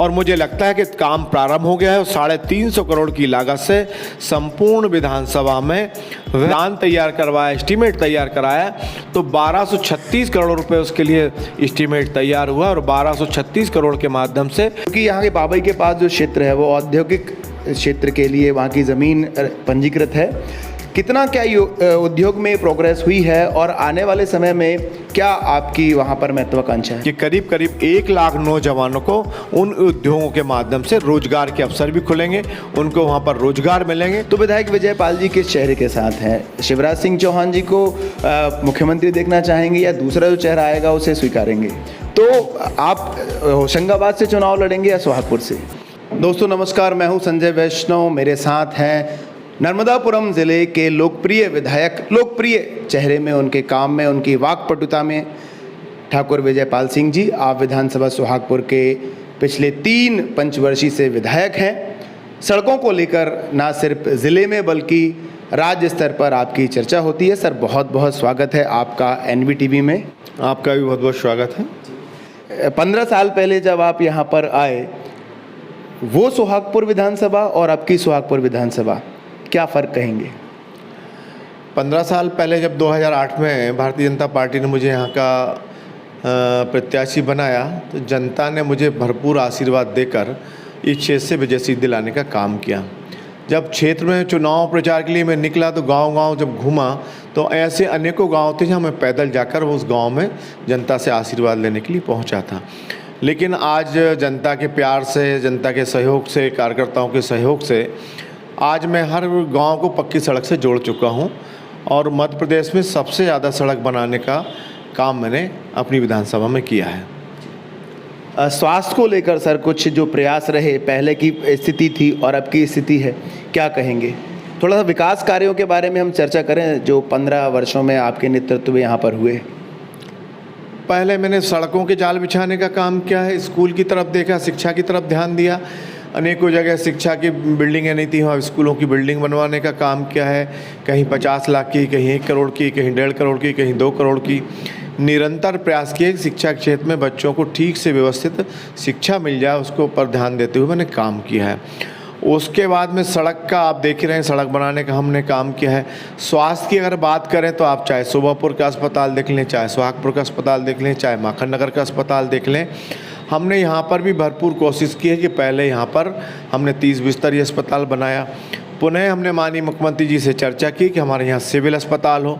और मुझे लगता है कि काम प्रारंभ हो गया है। 350 करोड़ की लागत से संपूर्ण विधानसभा में प्लान तैयार करवाया, एस्टीमेट तैयार कराया, तो 1236 करोड़ रुपए उसके लिए एस्टीमेट तैयार हुआ और 1236 करोड़ के माध्यम से, क्योंकि यहाँ के बाबई के पास जो क्षेत्र है वो औद्योगिक क्षेत्र के लिए वहाँ की ज़मीन पंजीकृत है। कितना क्या उद्योग में प्रोग्रेस हुई है और आने वाले समय में क्या आपकी वहाँ पर महत्वाकांक्षा है? कि करीब करीब 1 लाख नौजवानों को उन उद्योगों के माध्यम से रोजगार के अवसर भी खुलेंगे, उनको वहाँ पर रोजगार मिलेंगे। तो विधायक विजय पाल जी किस चेहरे के साथ हैं? शिवराज सिंह चौहान जी को मुख्यमंत्री देखना चाहेंगे या दूसरा जो चेहरा आएगा उसे स्वीकारेंगे? तो आप होशंगाबाद से चुनाव लड़ेंगे या सोहागपुर से? दोस्तों नमस्कार, मैं हूं संजय वैष्णव। मेरे साथ हैं नर्मदापुरम ज़िले के लोकप्रिय विधायक, लोकप्रिय चेहरे में, उनके काम में, उनकी वाक्पटुता में, ठाकुर विजय पाल सिंह जी। आप विधानसभा सोहागपुर के पिछले 3 पंचवर्षीय से विधायक हैं। सड़कों को लेकर ना सिर्फ ज़िले में बल्कि राज्य स्तर पर आपकी चर्चा होती है। सर बहुत बहुत स्वागत है आपका NVTV में। आपका भी बहुत बहुत स्वागत है। 15 साल पहले जब आप यहाँ पर आए, वो सोहागपुर विधानसभा और अब की सोहागपुर विधानसभा, क्या फ़र्क कहेंगे? 15 साल पहले जब 2008 में भारतीय जनता पार्टी ने मुझे यहाँ का प्रत्याशी बनाया तो जनता ने मुझे भरपूर आशीर्वाद देकर इस क्षेत्र से विजय सिद्धि दिलाने का काम किया। जब क्षेत्र में चुनाव प्रचार के लिए मैं निकला तो गांव-गांव जब घूमा तो ऐसे अनेकों गांव थे जहाँ मैं पैदल जाकर उस गांव में जनता से आशीर्वाद लेने के लिए पहुँचा था। लेकिन आज जनता के प्यार से, जनता के सहयोग से, कार्यकर्ताओं के सहयोग से आज मैं हर गांव को पक्की सड़क से जोड़ चुका हूं और मध्य प्रदेश में सबसे ज़्यादा सड़क बनाने का काम मैंने अपनी विधानसभा में किया है। स्वास्थ्य को लेकर सर कुछ जो प्रयास रहे, पहले की स्थिति थी और अब की स्थिति है, क्या कहेंगे? थोड़ा सा विकास कार्यों के बारे में हम चर्चा करें जो 15 वर्षों में आपके नेतृत्व में यहाँ पर हुए। पहले मैंने सड़कों के जाल बिछाने का काम किया है, स्कूल की तरफ देखा, शिक्षा की तरफ ध्यान दिया। अनेकों जगह शिक्षा की बिल्डिंगें नहीं थी, वहाँ स्कूलों की बिल्डिंग बनवाने का काम किया है। कहीं 50 लाख की, कहीं 1 करोड़ की, कहीं 1.5 करोड़ की, कहीं 2 करोड़ की। निरंतर प्रयास किए शिक्षा क्षेत्र में बच्चों को ठीक से व्यवस्थित शिक्षा मिल जाए, उसको ऊपर ध्यान देते हुए मैंने काम किया है। उसके बाद में सड़क का आप देख ही रहे हैं, सड़क बनाने का हमने काम किया है। स्वास्थ्य की अगर बात करें तो आप चाहे शोभापुर का अस्पताल देख लें, चाहे सोहागपुर का अस्पताल देख लें, चाहे माखन नगर का अस्पताल देख लें, हमने यहाँ पर भी भरपूर कोशिश की है कि पहले यहाँ पर हमने 30 बिस्तरीय अस्पताल बनाया। पुनः हमने माननीय मुख्यमंत्री जी से चर्चा की कि हमारे यहाँ सिविल अस्पताल हो।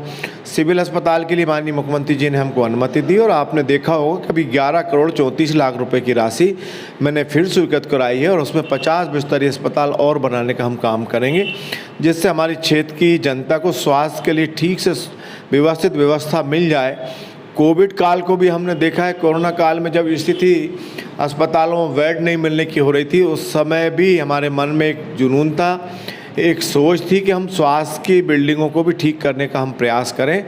सिविल अस्पताल के लिए माननीय मुख्यमंत्री जी ने हमको अनुमति दी और आपने देखा होगा कि अभी 11 करोड़ 34 लाख रुपए की राशि मैंने फिर स्वीकृत कराई है और उसमें 50 बिस्तरीय अस्पताल और बनाने का हम काम करेंगे, जिससे हमारे क्षेत्र की जनता को स्वास्थ्य के लिए ठीक से व्यवस्थित व्यवस्था मिल जाए। कोविड काल को भी हमने देखा है, कोरोना काल में जब स्थिति अस्पतालों में बेड नहीं मिलने की हो रही थी, उस समय भी हमारे मन में एक जुनून था, एक सोच थी कि हम स्वास्थ्य की बिल्डिंगों को भी ठीक करने का हम प्रयास करें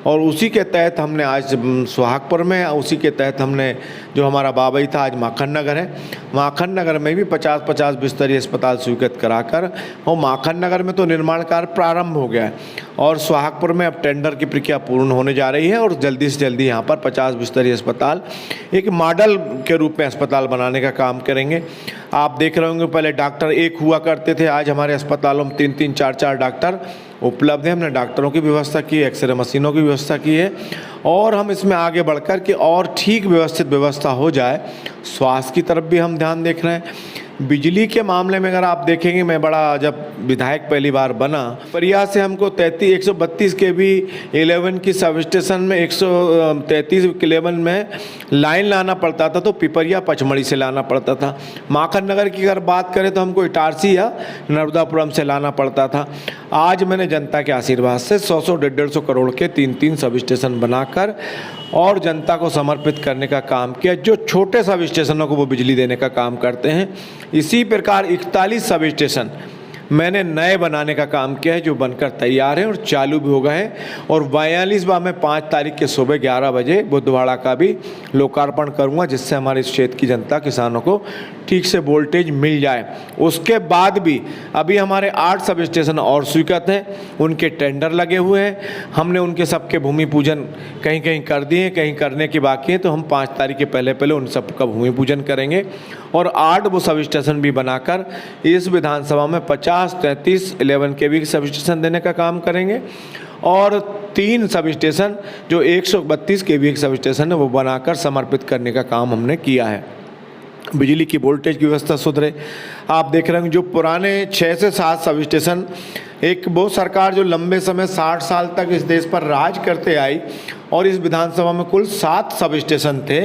और उसी के तहत हमने आज सोहागपुर में, उसी के तहत हमने जो हमारा बाबई था आज माखन नगर है, माखन नगर में भी 50-50 बिस्तरीय अस्पताल स्वीकृत कराकर, और माखन नगर में तो निर्माण कार्य प्रारंभ हो गया है और सोहागपुर में अब टेंडर की प्रक्रिया पूर्ण होने जा रही है और जल्दी से जल्दी यहाँ पर 50 बिस्तरीय अस्पताल एक मॉडल के रूप में अस्पताल बनाने का काम करेंगे। आप देख रहे होंगे पहले डॉक्टर 1 हुआ करते थे, आज हमारे अस्पतालों में 3-3, 4-4 डॉक्टर उपलब्ध है। हमने डॉक्टरों की व्यवस्था की है, एक्सरे मशीनों की व्यवस्था की है और हम इसमें आगे बढ़कर कि और ठीक व्यवस्थित व्यवस्था हो जाए, स्वास्थ्य की तरफ भी हम ध्यान देख रहे हैं। बिजली के मामले में अगर आप देखेंगे, मैं बड़ा जब विधायक पहली बार बना, परिया से हमको 132 kV 11 की सब स्टेशन में 133 11 में लाइन लाना पड़ता था, तो पिपरिया पचमढ़ी से लाना पड़ता था। माखन नगर की अगर बात करें तो हमको इटारसी या नर्मदापुरम से लाना पड़ता था। आज मैंने जनता के आशीर्वाद से 100 150 करोड़ के 3 सब स्टेशन बनाकर और जनता को समर्पित करने का काम किया। जो छोटे सब स्टेशनों को वो बिजली देने का काम करते हैं, इसी प्रकार 41 सब स्टेशन मैंने नए बनाने का काम किया है जो बनकर तैयार है और चालू भी हो गए हैं। और 42वां मैं 5 तारीख के सुबह 11 बजे बुद्धवाड़ा का भी लोकार्पण करूंगा, जिससे हमारे इस क्षेत्र की जनता किसानों को ठीक से वोल्टेज मिल जाए। उसके बाद भी अभी हमारे 8 सब स्टेशन और स्वीकृत हैं, उनके टेंडर लगे हुए हैं। हमने उनके सबके भूमि पूजन कहीं कहीं कर दिए, कहीं करने की बाकी है, तो हम 5 तारीख के पहले उन सबका भूमि पूजन करेंगे। और 8 वो सब स्टेशन भी बनाकर इस विधानसभा में 50, 33, 11 kV सब स्टेशन देने का काम करेंगे। और 3 सब स्टेशन जो 132 kV सब स्टेशन है वो बनाकर समर्पित करने का काम हमने किया है। बिजली की वोल्टेज की व्यवस्था सुधरे। आप देख रहे हैं जो पुराने 6 से 7 सब स्टेशन, एक वो सरकार जो लंबे समय 60 साल तक इस देश पर राज करते आई, और इस विधानसभा में कुल 7 सब स्टेशन थे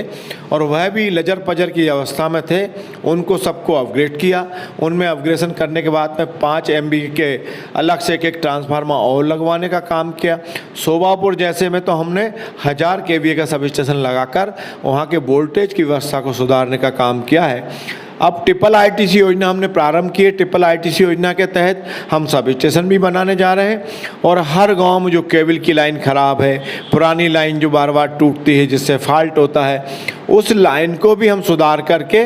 और वह भी लजर पजर की अवस्था में थे, उनको सबको अपग्रेड किया। उनमें अपग्रेडेशन करने के बाद में 5 MB के अलग से एक ट्रांसफार्मर और लगवाने का काम किया। शोभापुर जैसे में तो हमने 1000 kV का सब स्टेशन लगाकर वहाँ के वोल्टेज की व्यवस्था को सुधारने का काम किया है। अब ट्रिपल ITC योजना हमने प्रारंभ की है। ट्रिपल ITC योजना के तहत हम सब स्टेशन भी बनाने जा रहे हैं और हर गांव में जो केबल की लाइन खराब है, पुरानी लाइन जो बार बार टूटती है जिससे फॉल्ट होता है, उस लाइन को भी हम सुधार करके,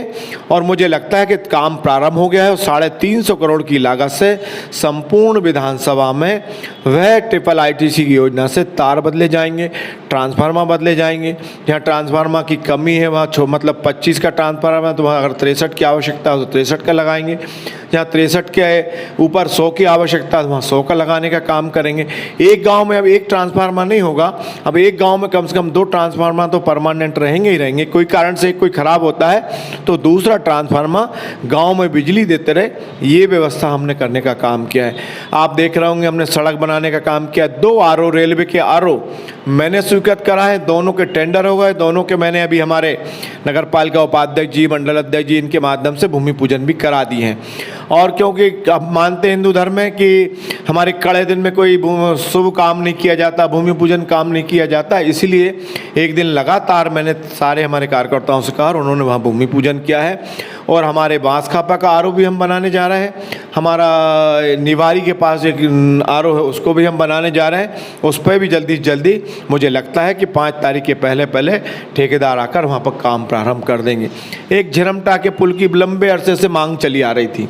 और मुझे लगता है कि काम प्रारंभ हो गया है। 350 करोड़ की लागत से संपूर्ण विधानसभा में वह ट्रिपल ITC की योजना से तार बदले जाएंगे, ट्रांसफार्मर बदले जाएंगे। जहाँ ट्रांसफार्मर की कमी है वहाँ मतलब 25 का ट्रांसफार्मर है, तो वहाँ अगर 63 की आवश्यकता हो तो 63 का लगाएंगे। जहाँ 63 के ऊपर 100 की आवश्यकता है तो वहाँ 100 का लगाने का काम करेंगे। एक गांव में अब एक ट्रांसफार्मर नहीं होगा, अब एक गांव में कम से कम 2 ट्रांसफार्मर तो परमानेंट रहेंगे ही रहेंगे। कोई कारण से कोई खराब होता है तो दूसरा ट्रांसफार्मर गांव में बिजली देते रहे, ये व्यवस्था हमने करने का काम किया है। आप देख रहे होंगे हमने सड़क बनाने का काम किया। 2 RO रेलवे के RO मैंने स्वीकृत करा है, दोनों के टेंडर हो गए, दोनों के मैंने अभी हमारे नगर पालिका उपाध्यक्ष जी, मंडल अध्यक्ष जी, इनके माध्यम से भूमि पूजन भी करा दिए हैं। और क्योंकि अब मानते हैं हिंदू धर्म में कि हमारे कड़े दिन में कोई शुभ काम नहीं किया जाता, भूमि पूजन काम नहीं किया जाता, इसीलिए एक दिन लगातार मैंने सारे हमारे कार्यकर्ताओं से कहा, उन्होंने वहाँ भूमि पूजन किया है। और हमारे बांसखापा का RO भी हम बनाने जा रहे हैं। हमारा निवारी के पास एक RO है, उसको भी हम बनाने जा रहे हैं। उस पर भी जल्दी से जल्दी मुझे लगता है कि 5 तारीख के पहले ठेकेदार आकर वहाँ पर काम प्रारंभ कर देंगे। एक झिरमटा के पुल की लंबे अरसे से मांग चली आ रही थी,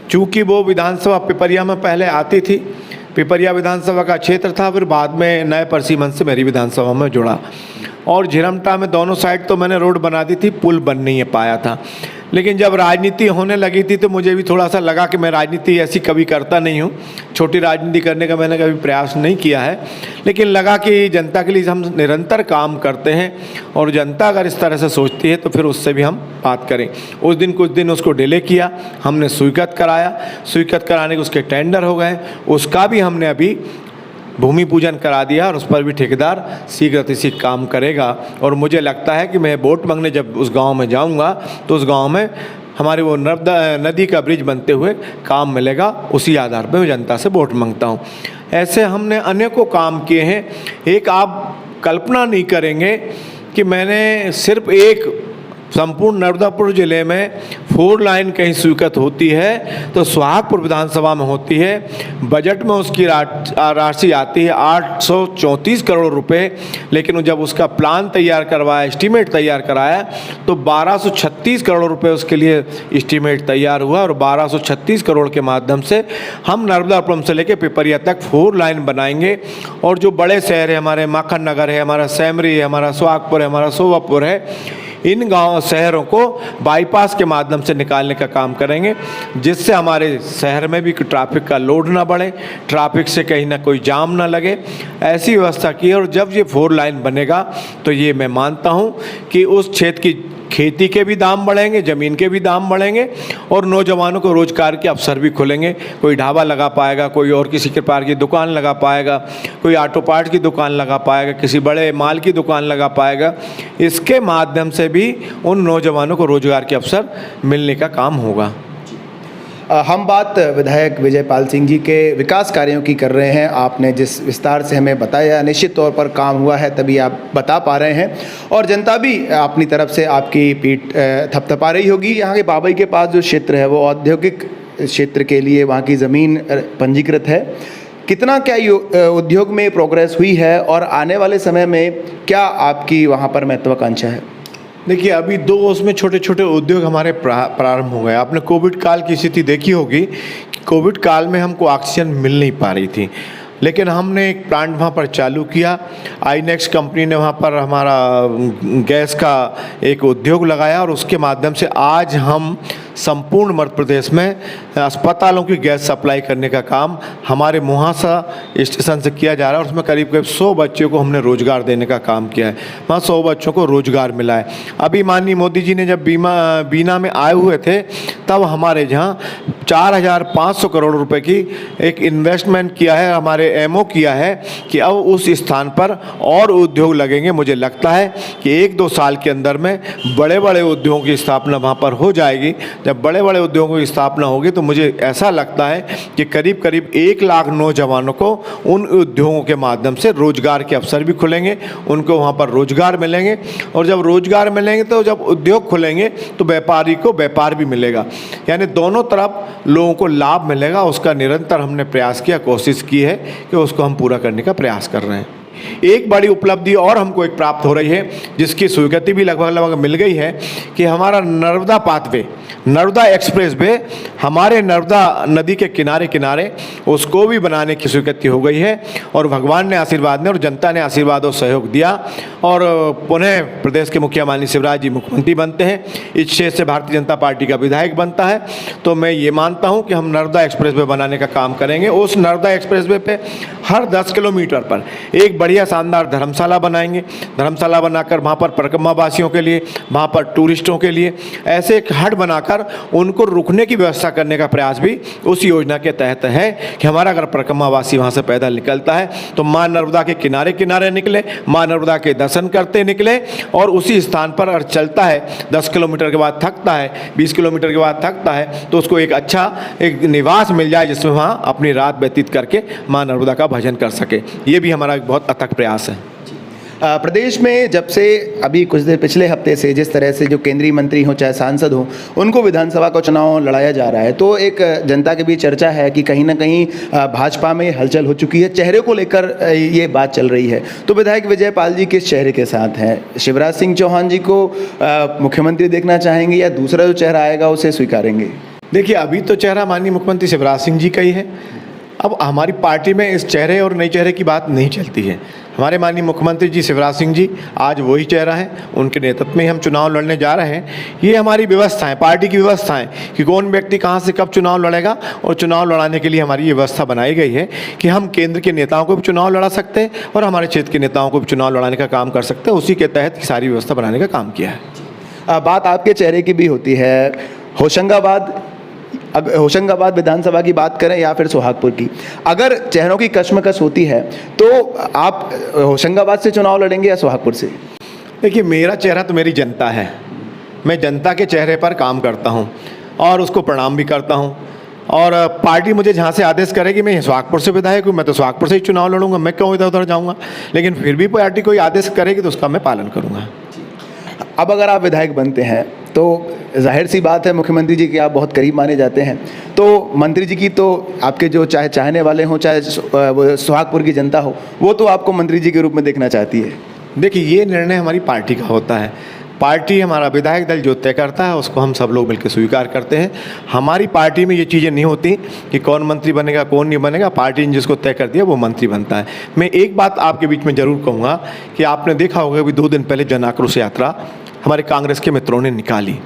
चूँकि वो विधानसभा पिपरिया में पहले आती थी, पिपरिया विधानसभा का क्षेत्र था, फिर बाद में नए परसीमन से मेरी विधानसभा में जुड़ा। और झिरमटा में दोनों साइड तो मैंने रोड बना दी थी, पुल बन नहीं पाया था। लेकिन जब राजनीति होने लगी थी तो मुझे भी थोड़ा सा लगा कि मैं राजनीति ऐसी कभी करता नहीं हूँ, छोटी राजनीति करने का मैंने कभी प्रयास नहीं किया है, लेकिन लगा कि जनता के लिए हम निरंतर काम करते हैं और जनता अगर इस तरह से सोचती है तो फिर उससे भी हम बात करें। उस दिन कुछ दिन उसको डिले किया, हमने स्वीकृत कराया, स्वीकृत कराने के उसके टेंडर हो गए, उसका भी हमने अभी भूमि पूजन करा दिया और उस पर भी ठेकेदार शीघ्र से काम करेगा। और मुझे लगता है कि मैं वोट मांगने जब उस गांव में जाऊंगा तो उस गांव में हमारे वो नदी का ब्रिज बनते हुए काम मिलेगा, उसी आधार पर मैं जनता से वोट मांगता हूं। ऐसे हमने अनेकों काम किए हैं। एक आप कल्पना नहीं करेंगे कि मैंने सिर्फ एक संपूर्ण नर्मदापुर जिले में 4 लाइन कहीं स्वीकृत होती है तो सोहागपुर विधानसभा में होती है। बजट में उसकी राशि आती है 834 करोड़ रुपए, लेकिन जब उसका प्लान तैयार करवाया, एस्टीमेट तैयार कराया, तो 1236 करोड़ रुपए उसके लिए एस्टीमेट तैयार हुआ। और 1236 करोड़ के माध्यम से हम नर्मदापुरम से लेकर पिपरिया तक 4 लाइन बनाएंगे। और जो बड़े शहर है, हमारे माखन नगर है, हमारा सैमरी है, हमारा सोहागपुर है, हमारा शोभापुर है, इन गांव शहरों को बाईपास के माध्यम से निकालने का काम करेंगे, जिससे हमारे शहर में भी ट्रैफिक का लोड ना बढ़े, ट्रैफिक से कहीं ना कोई जाम ना लगे, ऐसी व्यवस्था की है। और जब ये 4 लाइन बनेगा तो ये मैं मानता हूँ कि उस क्षेत्र की खेती के भी दाम बढ़ेंगे, ज़मीन के भी दाम बढ़ेंगे और नौजवानों को रोजगार के अवसर भी खुलेंगे। कोई ढाबा लगा पाएगा, कोई और किसी प्रकार की दुकान लगा पाएगा, कोई ऑटो पार्ट की दुकान लगा पाएगा, किसी बड़े माल की दुकान लगा पाएगा। इसके माध्यम से भी उन नौजवानों को रोजगार के अवसर मिलने का काम होगा। हम बात विधायक विजयपाल सिंह जी के विकास कार्यों की कर रहे हैं। आपने जिस विस्तार से हमें बताया, निश्चित तौर पर काम हुआ है तभी आप बता पा रहे हैं और जनता भी अपनी तरफ से आपकी पीठ थपथपा रही होगी। यहाँ के बाबई के पास जो क्षेत्र है वो औद्योगिक क्षेत्र के लिए वहाँ की ज़मीन पंजीकृत है। कितना क्या उद्योग में प्रोग्रेस हुई है और आने वाले समय में क्या आपकी वहाँ पर महत्वाकांक्षा है? देखिए, अभी 2 उसमें छोटे छोटे उद्योग हमारे प्रारंभ हो गए। आपने कोविड काल की स्थिति देखी होगी कि कोविड काल में हमको ऑक्सीजन मिल नहीं पा रही थी, लेकिन हमने एक प्लांट वहाँ पर चालू किया। आईनेक्स कंपनी ने वहाँ पर हमारा गैस का एक उद्योग लगाया और उसके माध्यम से आज हम संपूर्ण मध्य प्रदेश में अस्पतालों की गैस सप्लाई करने का काम हमारे मुहासा स्टेशन से किया जा रहा है और उसमें करीब करीब 100 बच्चों को हमने रोज़गार देने का काम किया है। वहाँ 100 बच्चों को रोज़गार मिला है। अभी माननीय मोदी जी ने जब बीना में आए हुए थे तब हमारे यहाँ 4,500 करोड़ रुपए की एक इन्वेस्टमेंट किया है, हमारे एमओ किया है कि अब उस स्थान पर और उद्योग लगेंगे। मुझे लगता है कि 1-2 साल के अंदर में बड़े बड़े उद्योगों की स्थापना वहाँ पर हो जाएगी। जब बड़े बड़े उद्योगों की स्थापना होगी तो मुझे ऐसा लगता है कि करीब करीब 1 लाख नौजवानों को उन उद्योगों के माध्यम से रोजगार के अवसर भी खुलेंगे, उनको वहाँ पर रोजगार मिलेंगे और जब रोजगार मिलेंगे तो जब उद्योग खुलेंगे तो व्यापारी को व्यापार भी मिलेगा, यानी दोनों तरफ लोगों को लाभ मिलेगा। उसका निरंतर हमने प्रयास किया, कोशिश की है कि उसको हम पूरा करने का प्रयास कर रहे हैं। एक बड़ी उपलब्धि और हमको एक प्राप्त हो रही है जिसकी स्वीकृति भी लगभग मिल गई है कि हमारा Narmada pathway, Narmada express way हमारे नर्मदा नदी के किनारे किनारे उसको भी बनाने की स्वीकृति हो गई है और भगवान ने आशीर्वाद ने और जनता ने आशीर्वाद और सहयोग दिया और पुनः प्रदेश के मुखिया माननीय शिवराज जी मुख्यमंत्री बनते हैं, इस क्षेत्र से भारतीय जनता पार्टी का विधायक बनता है। तो मैं ये मानता हूँ कि हम नर्मदा एक्सप्रेस वे बनाने का काम करेंगे। उस नर्मदा एक्सप्रेस वे पे हर 10 किलोमीटर पर एक बढ़िया शानदार धर्मशाला बनाएंगे। धर्मशाला बनाकर वहाँ पर परिक्रमा वासियों के लिए, वहाँ पर टूरिस्टों के लिए ऐसे एक हट बनाकर उनको रुकने की व्यवस्था करने का प्रयास भी उस योजना के तहत है कि हमारा अगर परिक्रमा वासी वहाँ से पैदल निकलता है तो माँ नर्मदा के किनारे किनारे निकले, माँ नर्मदा के दर्शन करते निकले और उसी स्थान पर अगर चलता है 10 किलोमीटर के बाद थकता है, 20 किलोमीटर के बाद थकता है तो उसको एक अच्छा एक निवास मिल जाए जिसमें वहाँ अपनी रात व्यतीत करके माँ नर्मदा का भजन कर सके। ये भी हमारा एक बहुत अथक प्रयास है। प्रदेश में जब से अभी कुछ देर पिछले हफ्ते से जिस तरह से जो केंद्रीय मंत्री हों चाहे सांसद हों उनको विधानसभा का चुनाव लड़ाया जा रहा है तो एक जनता के बीच चर्चा है कि कहीं ना कहीं भाजपा में हलचल हो चुकी है, चेहरे को लेकर ये बात चल रही है। तो विधायक विजय पाल जी किस चेहरे के साथ हैं? शिवराज सिंह चौहान जी को मुख्यमंत्री देखना चाहेंगे या दूसरा जो चेहरा आएगा उसे स्वीकारेंगे? देखिए, अभी तो चेहरा माननीय मुख्यमंत्री शिवराज सिंह जी का ही है। अब हमारी पार्टी में इस चेहरे और नए चेहरे की बात नहीं चलती है। हमारे माननीय मुख्यमंत्री जी शिवराज सिंह जी आज वही चेहरा है, उनके नेतृत्व में ही हम चुनाव लड़ने जा रहे हैं। ये हमारी व्यवस्था है, पार्टी की व्यवस्था है कि कौन व्यक्ति कहाँ से कब चुनाव लड़ेगा और चुनाव लड़ाने के लिए हमारी ये व्यवस्था बनाई गई है कि हम केंद्र के नेताओं को भी चुनाव लड़ा सकते हैं और हमारे क्षेत्र के नेताओं को भी चुनाव लड़ाने का काम कर सकते हैं। उसी के तहत सारी व्यवस्था बनाने का काम किया है। बात आपके चेहरे की भी होती है। होशंगाबाद विधानसभा की बात करें या फिर सोहागपुर की, अगर चेहरों की कशमकश होती है तो आप होशंगाबाद से चुनाव लड़ेंगे या सोहागपुर से? देखिए, मेरा चेहरा तो मेरी जनता है। मैं जनता के चेहरे पर काम करता हूं और उसको प्रणाम भी करता हूं और पार्टी मुझे जहां से आदेश करेगी, मैं सोहागपुर से विधायक हूँ, मैं तो सोहागपुर से ही चुनाव लड़ूंगा, मैं क्यों इधर उधर जाऊँगा। लेकिन फिर भी पार्टी कोई आदेश करेगी तो उसका मैं पालन करूँगा। अब अगर आप विधायक बनते हैं तो जाहिर सी बात है मुख्यमंत्री जी के आप बहुत करीब माने जाते हैं, तो मंत्री जी की तो आपके जो चाहे चाहने वाले हों चाहे सोहागपुर की जनता हो वो तो आपको मंत्री जी के रूप में देखना चाहती है। देखिए, ये निर्णय हमारी पार्टी का होता है। पार्टी हमारा विधायक दल जो तय करता है उसको हम सब लोग मिलकर स्वीकार करते हैं। हमारी पार्टी में ये चीज़ें नहीं होती कि कौन मंत्री बनेगा कौन नहीं बनेगा, पार्टी ने जिसको तय कर दिया वो मंत्री बनता है। मैं एक बात आपके बीच में ज़रूर कहूँगा कि आपने देखा होगा अभी 2 दिन पहले जन आक्रोश यात्रा हमारे कांग्रेस के मित्रों ने निकाली।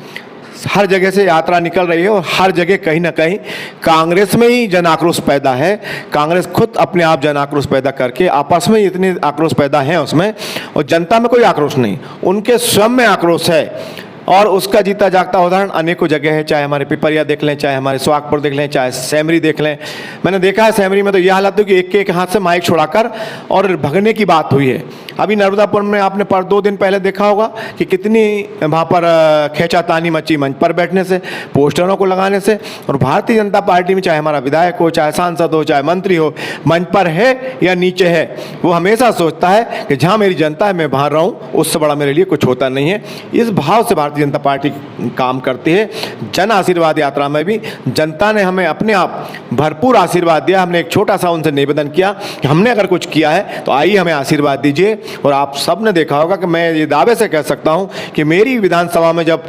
हर जगह से यात्रा निकल रही है और हर जगह कहीं ना कहीं कांग्रेस में ही जन आक्रोश पैदा है। कांग्रेस खुद अपने आप जन आक्रोश पैदा करके आपस में इतने आक्रोश पैदा हैं उसमें, और जनता में कोई आक्रोश नहीं, उनके स्वयं में आक्रोश है। और उसका जीता जागता उदाहरण अनेकों जगह है, चाहे हमारे पिपरिया देख लें, चाहे हमारे सोहागपुर देख लें, चाहे सैमरी देख लें। मैंने देखा है सैमरी में तो यह हालत हुई कि एक हाथ से माइक छुड़ाकर और भगने की बात हुई है। अभी नर्मदापुर में आपने 2 दिन पहले देखा होगा कि कितनी वहाँ पर खींचातानी मची मंच पर बैठने से, पोस्टरों को लगाने से। और भारतीय जनता पार्टी में चाहे हमारा विधायक हो, चाहे सांसद हो, चाहे मंत्री हो, मंच पर है या नीचे है, वो हमेशा सोचता है कि जहाँ मेरी जनता है मैं बाहर रहूँ, उससे बड़ा मेरे लिए कुछ होता नहीं है। इस भाव से भारतीय भारतीय जनता पार्टी काम करती है। जन आशीर्वाद यात्रा में भी जनता ने हमें अपने आप भरपूर आशीर्वाद दिया। हमने एक छोटा सा उनसे निवेदन किया कि हमने अगर कुछ किया है तो आइए हमें आशीर्वाद दीजिए। और आप सब ने देखा होगा कि मैं ये दावे से कह सकता हूँ कि मेरी विधानसभा में जब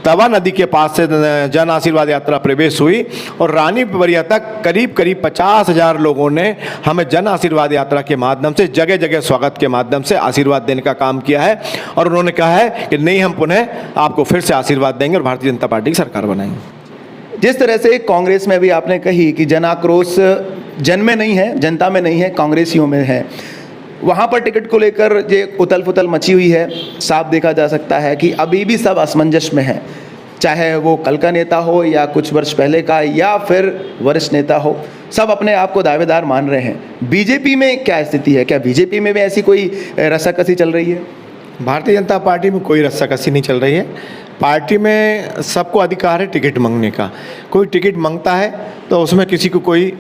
तवा नदी के पास से जन आशीर्वाद यात्रा प्रवेश हुई और रानी पिपरिया तक करीब 50,000 लोगों ने हमें जन आशीर्वाद यात्रा के माध्यम से जगह जगह स्वागत के माध्यम से आशीर्वाद देने का काम किया है। और उन्होंने कहा है कि नहीं, हम पुनः आपको फिर से आशीर्वाद देंगे और भारतीय जनता पार्टी की सरकार बनाएंगे। जिस तरह से कांग्रेस में भी आपने कही कि जन आक्रोश जन में नहीं है, जनता में नहीं है, कांग्रेसियों में है, वहाँ पर टिकट को लेकर जो उथल पुथल मची हुई है, साफ देखा जा सकता है कि अभी भी सब असमंजस में है, चाहे वो कल का नेता हो या कुछ वर्ष पहले का या फिर वरिष्ठ नेता हो, सब अपने आप को दावेदार मान रहे हैं। बीजेपी में क्या स्थिति है? क्या बीजेपी में भी ऐसी कोई रस्साकसी चल रही है? भारतीय जनता पार्टी में कोई रस्साकसी नहीं चल रही है। पार्टी में सबको अधिकार है टिकट मांगने का। कोई टिकट मांगता है तो उसमें किसी को कोई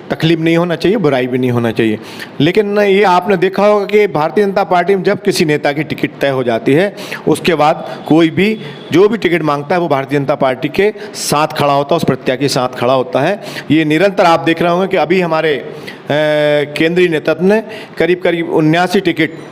तकलीफ नहीं होना चाहिए, बुराई भी नहीं होना चाहिए। लेकिन ये आपने देखा होगा कि भारतीय जनता पार्टी में जब किसी नेता की टिकट तय हो जाती है, उसके बाद कोई भी जो भी टिकट मांगता है वो भारतीय जनता पार्टी के साथ खड़ा होता है, उस प्रत्याशी के साथ खड़ा होता है। ये निरंतर आप देख रहे होंगे कि अभी हमारे केंद्रीय नेतृत्व ने करीब 79 टिकट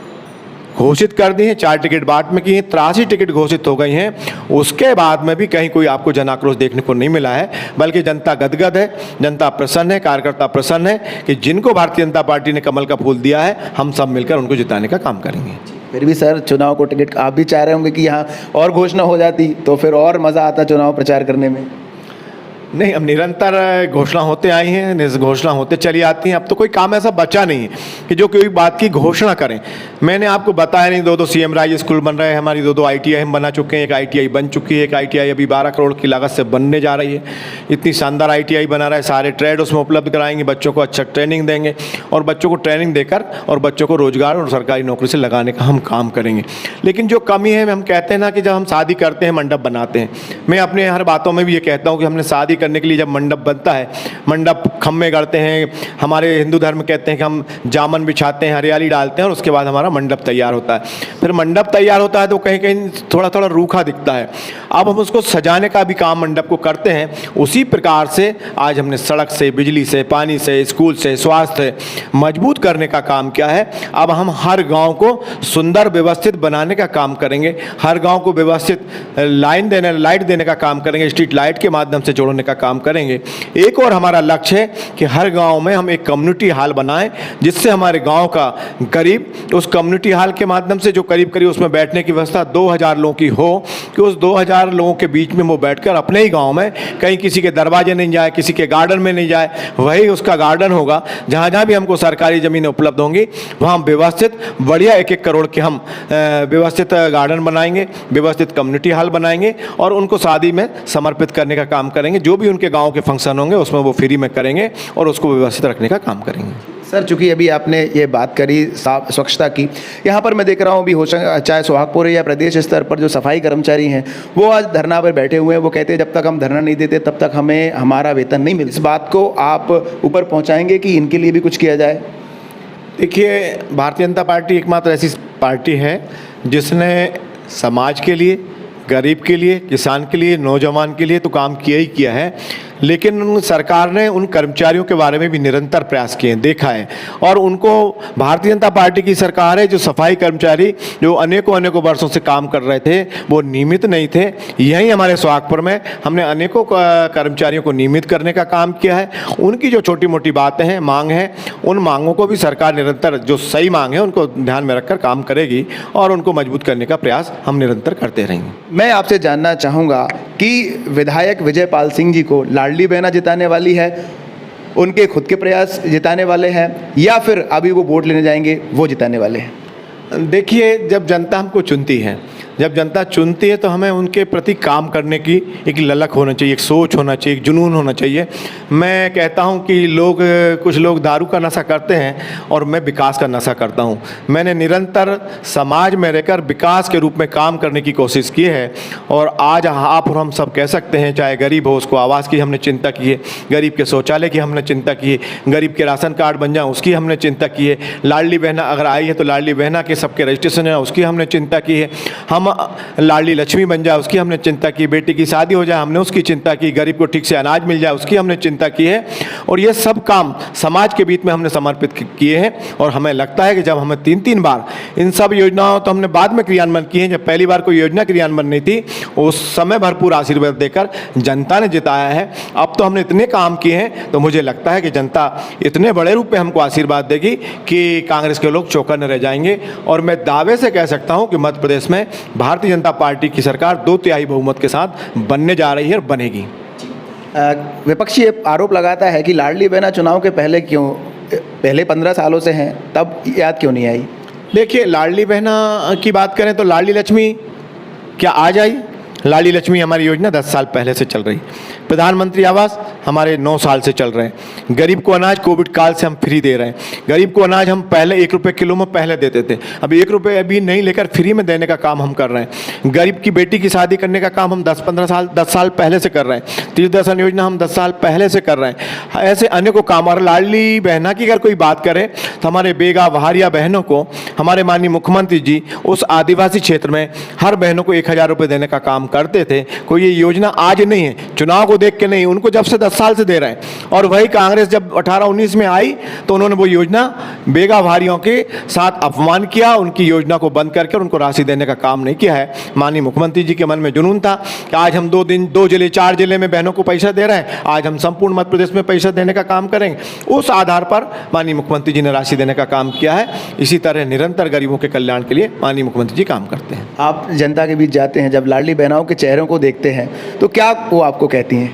घोषित कर दी हैं, 4 टिकट बाट में की हैं, 83 टिकट घोषित हो गई हैं। उसके बाद में भी कहीं कोई आपको जन आक्रोश देखने को नहीं मिला है, बल्कि जनता गदगद है, जनता प्रसन्न है, कार्यकर्ता प्रसन्न है कि जिनको भारतीय जनता पार्टी ने कमल का फूल दिया है, हम सब मिलकर उनको जिताने का काम करेंगे। फिर भी सर, चुनाव को टिकट आप भी चाह रहे होंगे कि यहाँ और घोषणा हो जाती तो फिर और मज़ा आता चुनाव प्रचार करने में? नहीं, अब निरंतर घोषणा होते आई हैं, घोषणा होते चली आती हैं। अब तो कोई काम ऐसा बचा नहीं है कि जो कोई बात की घोषणा करें। मैंने आपको बताया नहीं, 2 सीएम राज स्कूल बन रहे हैं, हमारी 2 ITI हम बना चुके हैं। एक ITI बन चुकी है, एक ITI अभी 12 करोड़ की लागत से बनने जा रही है। इतनी शानदार ITI बना रहा है, सारे ट्रेड उसमें उपलब्ध कराएंगे, बच्चों को अच्छा ट्रेनिंग देंगे और बच्चों को ट्रेनिंग देकर और बच्चों को रोजगार और सरकारी नौकरी से लगाने का हम काम करेंगे। लेकिन जो कमी है, हम कहते हैं ना कि जब हम शादी करते हैं, मंडप बनाते हैं, मैं अपने हर बातों में भी ये कहता हूँ कि हमने शादी करने के लिए जब मंडप बनता है, मंडप खम्मे गाड़ते हैं, हमारे हिंदू धर्म कहते हैं कि हम जामन बिछाते हैं, हरियाली डालते हैं और उसके बाद हमारा मंडप तैयार होता है। फिर मंडप तैयार होता है तो कहीं कहीं थोड़ा थोड़ा रूखा दिखता है। अब हम उसको सजाने का भी काम मंडप को करते हैं। उसी प्रकार से आज हमने सड़क से, बिजली से, पानी से, स्कूल से, स्वास्थ्य से मजबूत करने का काम किया है। अब हम हर गाँव को सुंदर व्यवस्थित बनाने का काम करेंगे, हर गाँव को व्यवस्थित लाइट देने का काम करेंगे, स्ट्रीट लाइट के माध्यम से जोड़ने का काम करेंगे। एक और हमारा लक्ष्य है कि हर गांव में हम एक कम्युनिटी हॉल बनाएं, जिससे हमारे गांव का गरीब उस कम्युनिटी हॉल के माध्यम से जो करीब उसमें बैठने की व्यवस्था 2000 लोगों की हो, कि उस 2000 लोगों के बीच में वो बैठकर अपने ही गांव में, कहीं किसी के दरवाजे नहीं जाए, किसी के गार्डन में नहीं जाए, वही उसका गार्डन होगा। जहाँ जहाँ भी हमको सरकारी ज़मीनें उपलब्ध होंगी वहाँ व्यवस्थित बढ़िया 1-1 करोड़ के हम व्यवस्थित गार्डन बनाएंगे, व्यवस्थित कम्युनिटी हॉल बनाएंगे और उनको शादी में समर्पित करने का काम करेंगे। जो भी उनके गाँव के फंक्शन होंगे उसमें वो फ्री में करेंगे और उसको व्यवस्थित रखने का काम करेंगे। सर, चूंकि अभी आपने ये बात करी स्वच्छता की, यहाँ पर मैं देख रहा हूँ अभी चाहे सोहागपुर या प्रदेश स्तर पर जो सफाई कर्मचारी हैं वो आज धरना पर बैठे हुए हैं। वो कहते हैं जब तक हम धरना नहीं देते तब तक हमें हमारा वेतन नहीं मिलता। इस बात को आप ऊपर पहुँचाएंगे कि इनके लिए भी कुछ किया जाए? देखिए, भारतीय जनता पार्टी एकमात्र ऐसी पार्टी है जिसने समाज के लिए, गरीब के लिए, किसान के लिए, नौजवान के लिए तो काम किया ही किया है, लेकिन सरकार ने उन कर्मचारियों के बारे में भी निरंतर प्रयास किए, देखा है। और उनको भारतीय जनता पार्टी की सरकार है जो सफाई कर्मचारी जो अनेकों वर्षों से काम कर रहे थे वो नियमित नहीं थे। यहीं हमारे सोहागपुर में हमने अनेकों कर्मचारियों को नियमित करने का काम किया है। उनकी जो छोटी मोटी बातें हैं, मांग है, उन मांगों को भी सरकार निरंतर, जो सही मांग है उनको ध्यान में रखकर काम करेगी और उनको मजबूत करने का प्रयास हम निरंतर करते रहेंगे। मैं आपसे जानना चाहूँगा कि विधायक विजय पाल सिंह जी को लाडली बहना जिताने वाली है, उनके खुद के प्रयास जिताने वाले हैं, या फिर अभी वो वोट लेने जाएंगे वो जिताने वाले हैं? देखिए, जब जनता हमको चुनती है, जब जनता चुनती है तो हमें उनके प्रति काम करने की एक ललक होना चाहिए, एक सोच होना चाहिए, एक जुनून होना चाहिए। मैं कहता हूं कि कुछ लोग दारू का नशा करते हैं और मैं विकास का नशा करता हूं। मैंने निरंतर समाज में रहकर विकास के रूप में काम करने की कोशिश की है और आज आप और हम सब कह सकते हैं, चाहे गरीब हो उसको आवास की हमने चिंता की है, गरीब के शौचालय की हमने चिंता की है, गरीब के राशन कार्ड बन जाए उसकी हमने चिंता की है, लाडली बहना अगर आई है तो लाडली बहना के सबके रजिस्ट्रेशन है उसकी हमने चिंता की है। हम हम लाडली लक्ष्मी बन जाए उसकी हमने चिंता की, बेटी की शादी हो जाए हमने उसकी चिंता की, गरीब को ठीक से अनाज मिल जाए उसकी हमने चिंता की है। और ये सब काम समाज के बीच में हमने समर्पित किए हैं। और हमें लगता है कि जब हमें 3-3 बार इन सब योजनाओं तो हमने बाद में क्रियान्वयन किए हैं, जब पहली बार कोई योजना क्रियान्वयन नहीं थी उस समय भरपूर आशीर्वाद देकर जनता ने जिताया है। अब तो हमने इतने काम किए हैं तो मुझे लगता है कि जनता इतने बड़े रूप में हमको आशीर्वाद देगी कि कांग्रेस के लोग चौकन्ने रह जाएंगे। और मैं दावे से कह सकता हूं कि मध्य प्रदेश में भारतीय जनता पार्टी की सरकार 2/3 बहुमत के साथ बनने जा रही है और बनेगी। विपक्षी ये आरोप लगाता है कि लाडली बहना चुनाव के पहले 15 सालों से हैं, तब याद क्यों नहीं आई? देखिए, लाडली बहना की बात करें तो लाडली लक्ष्मी क्या आज आई? लाडली लक्ष्मी हमारी योजना 10 साल पहले से चल रही। प्रधानमंत्री आवास हमारे 9 साल से चल रहे हैं। गरीब को अनाज कोविड काल से हम फ्री दे रहे हैं। गरीब को अनाज हम पहले 1 रुपये किलो में पहले देते थे, अब 1 रुपये अभी नहीं लेकर फ्री में देने का काम हम कर रहे हैं। गरीब की बेटी की शादी करने का काम हम 10 साल पहले से कर रहे हैं। तीर्थदर्शन योजना हम 10 साल पहले से कर रहे हैं। ऐसे अनेकों काम। और लाडली बहना की अगर कोई बात करे तो हमारे बेगा वहारिया बहनों को हमारे माननीय मुख्यमंत्री जी उस आदिवासी क्षेत्र में हर बहनों को 1000 रुपये देने का काम करते थे। कोई ये योजना आज नहीं है, चुनाव को देख के नहीं, उनको जब से 10 साल से दे रहे हैं। और वही कांग्रेस जब 18-19 में आई तो उन्होंने वो योजना बेगा भारियों के साथ अपमान किया, उनकी योजना को बंद करके उनको राशि देने का काम नहीं किया है। माननीय मुख्यमंत्री जी के मन में जुनून था कि आज हम 2 जिले 4 जिले में बहनों को पैसा दे रहे हैं, आज हम संपूर्ण मध्य प्रदेश में पैसा देने का काम करेंगे। उस आधार पर माननीय मुख्यमंत्री जी ने राशि देने का काम किया है। इसी तरह निरंतर गरीबों के कल्याण के लिए माननीय मुख्यमंत्री जी काम करते हैं। आप जनता के बीच जाते हैं, जब लाडली बहनाओं के चेहरों को देखते हैं तो क्या वो आपको कहती हैं?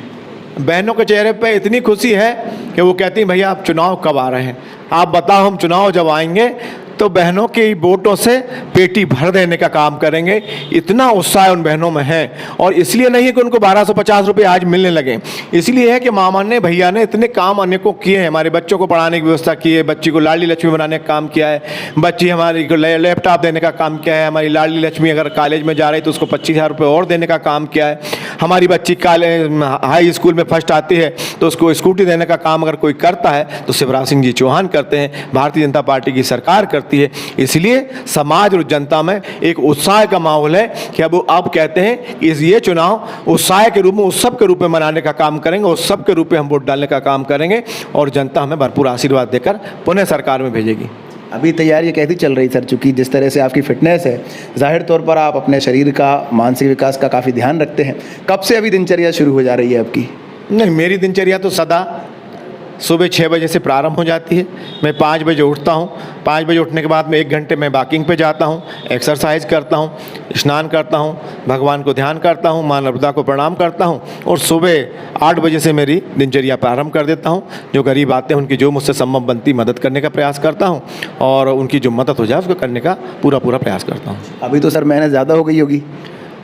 बहनों के चेहरे पे इतनी खुशी है कि वो कहती हैं भैया आप चुनाव कब आ रहे हैं, आप बताओ, हम चुनाव जब आएंगे तो बहनों के वोटों से पेटी भर देने का काम करेंगे। इतना उत्साह उन बहनों में है। और इसलिए नहीं है कि उनको 1250 रुपये आज मिलने लगे, इसलिए है कि मामा ने भैया ने इतने काम अनेकों किए हैं। हमारे बच्चों को पढ़ाने की व्यवस्था की है, बच्ची को लाडली लक्ष्मी बनाने का काम किया है, बच्ची हमारी को लैपटॉप देने का काम किया है। हमारी लाडली लक्ष्मी अगर कॉलेज में जा रही तो उसको 25,000 रुपये और देने का काम किया है। हमारी बच्ची हाई स्कूल में फर्स्ट आती है तो उसको स्कूटी देने का काम अगर कोई करता है तो शिवराज सिंह जी चौहान करते हैं, भारतीय जनता पार्टी की सरकार करती है। इसलिए समाज और जनता में एक उत्साह का माहौल है कि अब कहते हैं कि ये चुनाव उत्साह के रूप में, उत्सव के रूप में मनाने का काम करेंगे, उत्सव के रूप में हम वोट डालने का काम करेंगे और जनता हमें भरपूर आशीर्वाद देकर पुनः सरकार में भेजेगी। अभी तैयारी कैसी चल रही सर? चूँकि जिस तरह से आपकी फिटनेस है, जाहिर तौर पर आप अपने शरीर का, मानसिक विकास का काफ़ी ध्यान रखते हैं। कब से अभी दिनचर्या शुरू हो जा रही है आपकी? नहीं, मेरी दिनचर्या तो सदा सुबह 6 बजे से प्रारंभ हो जाती है। मैं 5 बजे उठता हूँ। 5 बजे उठने के बाद में 1 घंटे मैं वॉकिंग पे जाता हूँ, एक्सरसाइज करता हूँ, स्नान करता हूँ, भगवान को ध्यान करता हूँ, माँ नर्मदा को प्रणाम करता हूँ और सुबह 8 बजे से मेरी दिनचर्या प्रारंभ कर देता हूँ। जो गरीब आते हैं उनकी जो मुझसे संभव बनती मदद करने का प्रयास करता हूँ और उनकी जो मदद हो जाए उसको करने का पूरा प्रयास करता हूँ। अभी तो सर मेहनत ज़्यादा हो गई होगी?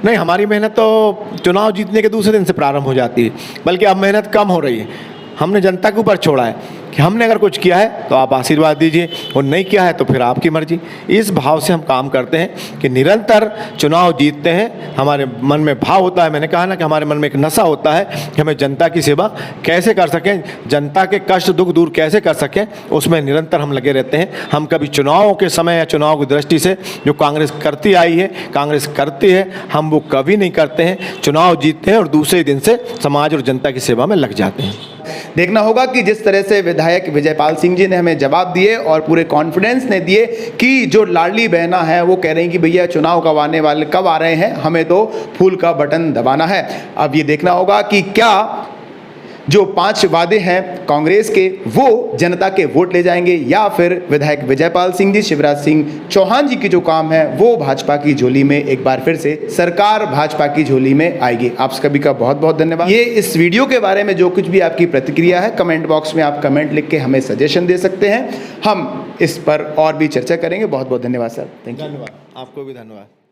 नहीं, हमारी मेहनत तो चुनाव जीतने के दूसरे दिन से प्रारंभ हो जाती है, बल्कि अब मेहनत कम हो रही है। हमने जनता के ऊपर छोड़ा है कि हमने अगर कुछ किया है तो आप आशीर्वाद दीजिए और नहीं किया है तो फिर आपकी मर्जी। इस भाव से हम काम करते हैं कि निरंतर चुनाव जीतते हैं। हमारे मन में भाव होता है, मैंने कहा ना कि हमारे मन में एक नशा होता है कि हमें जनता की सेवा कैसे कर सकें, जनता के कष्ट दुख दूर कैसे कर सकें, उसमें निरंतर हम लगे रहते हैं। हम कभी चुनावों के समय या चुनाव की दृष्टि से जो कांग्रेस करती आई है, कांग्रेस करती है, हम वो कभी नहीं करते हैं। चुनाव जीतते हैं और दूसरे दिन से समाज और जनता की सेवा में लग जाते हैं। देखना होगा कि जिस तरह से विधायक विजयपाल सिंह जी ने हमें जवाब दिए और पूरे कॉन्फिडेंस ने दिए कि जो लाडली बहना है वो कह रही हैं कि भैया चुनाव कब आ रहे हैं, हमें तो फूल का बटन दबाना है। अब ये देखना होगा कि क्या जो 5 वादे हैं कांग्रेस के वो जनता के वोट ले जाएंगे या फिर विधायक विजयपाल सिंह जी, शिवराज सिंह चौहान जी की जो काम है वो भाजपा की झोली में एक बार फिर से सरकार भाजपा की झोली में आएगी। आप सभी का बहुत बहुत धन्यवाद। ये इस वीडियो के बारे में जो कुछ भी आपकी प्रतिक्रिया है कमेंट बॉक्स में आप कमेंट लिख के हमें सजेशन दे सकते हैं, हम इस पर और भी चर्चा करेंगे। बहुत बहुत धन्यवाद सर। Thank you. धन्यवाद, आपको भी धन्यवाद।